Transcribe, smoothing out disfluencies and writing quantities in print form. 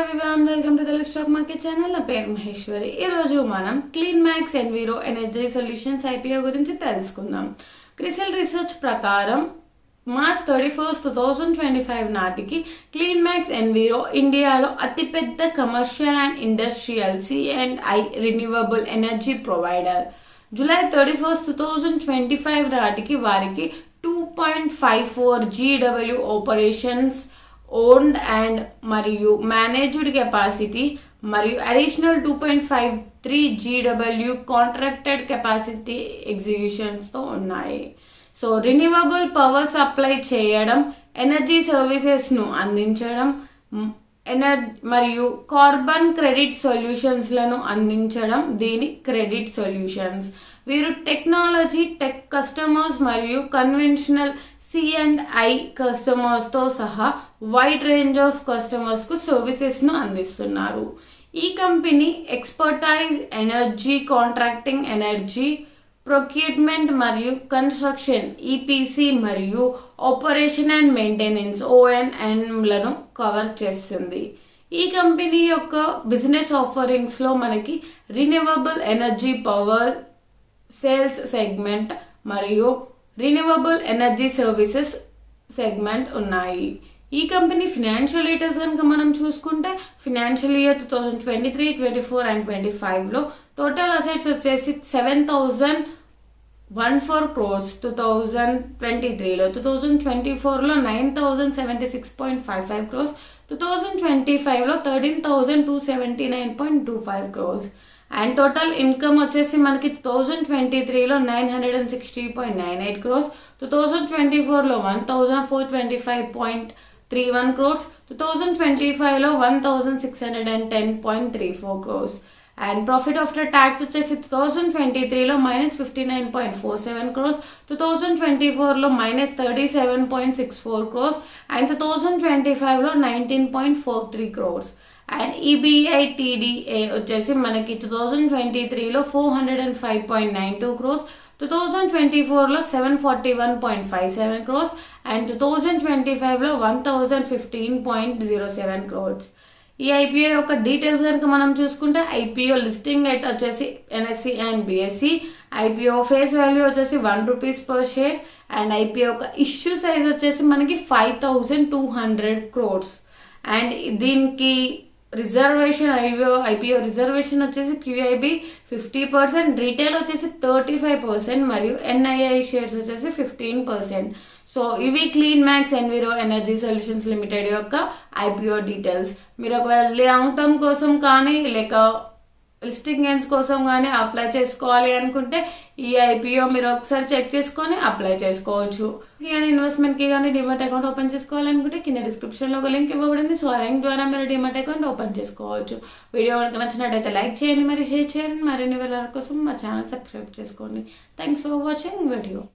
everyone, welcome to the Stock Market channel. నా పేరు మహేశ్వరి. ఈ రోజు మనం clean max enviro energy solutions IPO గురించి తెలుసుకుందాం. క్రిసిల్ రీసెర్చ్ ప్రకారం మార్చ్ 31, 2025 నాటికి క్లీన్ మ్యాక్స్ ఎన్విరో ఇండియాలో అతిపెద్ద commercial and industrial C&I renewable energy provider. July 31, 2025 నాటికి వారికి 2.54 GW ఆపరేషన్స్ ఓన్డ్ అండ్ మరియు మేనేజ్డ్ కెపాసిటీ మరియు అడిషనల్ 2.53 GW కాంట్రాక్టెడ్ కెపాసిటీ ఎగ్జిక్యూషన్స్తో ఉన్నాయి. సో రిన్యూవబుల్ పవర్ సప్లై చేయడం, ఎనర్జీ సర్వీసెస్ను అందించడం మరియు కార్బన్ క్రెడిట్ సొల్యూషన్స్లను అందించడం దీని క్రెడిట్ సొల్యూషన్స్. వీరు టెక్నాలజీ, టెక్ కస్టమర్స్ మరియు కన్వెన్షనల్ C&I కస్టమర్స్తో సహా వైడ్ రేంజ్ ఆఫ్ కస్టమర్స్కు సర్వీసెస్ను అందిస్తున్నారు. ఈ company expertise energy contracting, energy procurement మరియు కన్స్ట్రక్షన్ EPC మరియు ఆపరేషన్ అండ్ మెయింటెనెన్స్ ONMలను కవర్ చేస్తుంది. ఈ కంపెనీ యొక్క బిజినెస్ ఆఫరింగ్స్లో మనకి renewable energy power sales segment మరియు రిన్యూవబుల్ ఎనర్జీ సర్వీసెస్ సెగ్మెంట్ ఉన్నాయి. ఈ కంపెనీ ఫినాన్షియల్ డీటెయిల్స్ కనుక మనం చూసుకుంటే ఫినాన్షియల్ ఇయర్ 2023, 24 అండ్ 25లో టోటల్ అసెట్స్ వచ్చేసి 7,014 crores 2023లో, 2024లో 9,076.55 crores, 2025లో 13,279.25 crores. అండ్ టోటల్ ఇన్కమ్ వచ్చేసి మనకి 2023లో 960.98 crores, 2024లో 1,425.31 crores, 2025లో 1,610.34 crores. And profit after tax వచ్చేసి 2023లో -59.47 crores, 2024లో -37.64 crores అండ్ 2025లో 19.43 crores. అండ్ EBITDA వచ్చేసి మనకి 2023లో 405.92 crores, 2024లో 741.57 crores అండ్ 2025లో 1,015.07 crores. ఈ IPO యొక్క డీటెయిల్స్ కనుక మనం చూసుకుంటే IPO లిస్టింగ్ రేట్ వచ్చేసి NSE and BSE. IPO face value వచ్చేసి 1 rupees per share and IPO యొక్క ఇష్యూ సైజ్ వచ్చేసి మనకి 5,200 crores. అండ్ దీనికి రిజర్వేషన్ IPO రిజర్వేషన్ వచ్చేసి QIB 50%, రీటైల్ వచ్చేసి 35% మరియు NII షేర్స్ వచ్చేసి 15%. సో ఇవి clean max enviro energy solutions limited యొక్క IPO డీటెయిల్స్. మీరు ఒకవేళ లాంగ్ టర్మ్ కోసం కానీ లేక లిస్టింగ్ గెయిన్స్ కోసం కానీ అప్లై చేసుకోవాలి అనుకుంటే ఈ IPO మీరు ఒకసారి చెక్ చేసుకొని అప్లై చేసుకోవచ్చు. కానీ ఇన్వెస్ట్మెంట్కి కానీ డిమాట్ అకౌంట్ ఓపెన్ చేసుకోవాలనుకుంటే కింద డిస్క్రిప్షన్లో ఒక లింక్ ఇవ్వబడింది. సో ఆ లింక్ ద్వారా మీరు డిమాట్ అకౌంట్ ఓపెన్ చేసుకోవచ్చు. వీడియో కనుక నచ్చినట్టయితే లైక్ చేయండి, మరి షేర్ చేయండి, మరిన్ని వివరాల కోసం మా ఛానల్ సబ్స్క్రైబ్ చేసుకోండి. Thanks for watching video.